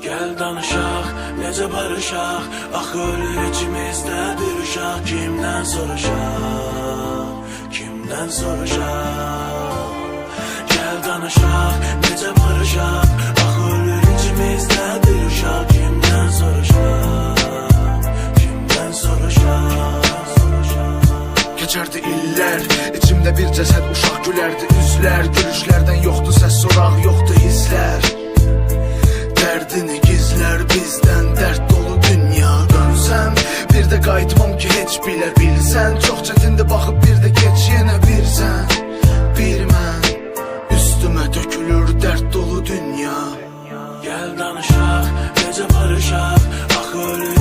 Gel danışaq, necə barışaq, axı ölür içimizdə bir uşaq. Kimdən soruşaq, kimdən soruşaq? Gel danışaq, necə barışaq, axı ölür içimizdə bir uşaq. Kimdən soruşaq, kimdən soruşaq? Keçərdi illər, içimdə bir cəsəd uşaq gülərdi üzlər. Gülüşlərdən yoxdur səs, soraq yoxdur hisslər. Dərdini gizlər bizdən, dərd dolu dünya. Dönsəm, bir də qayıtmam ki heç bilə bilsən. Çox çətindir baxıb bir də geç yenə bir sən. Bir mən, üstümə dökülür dərd dolu dünya. Gel danışaq, necə barışaq, axı ölür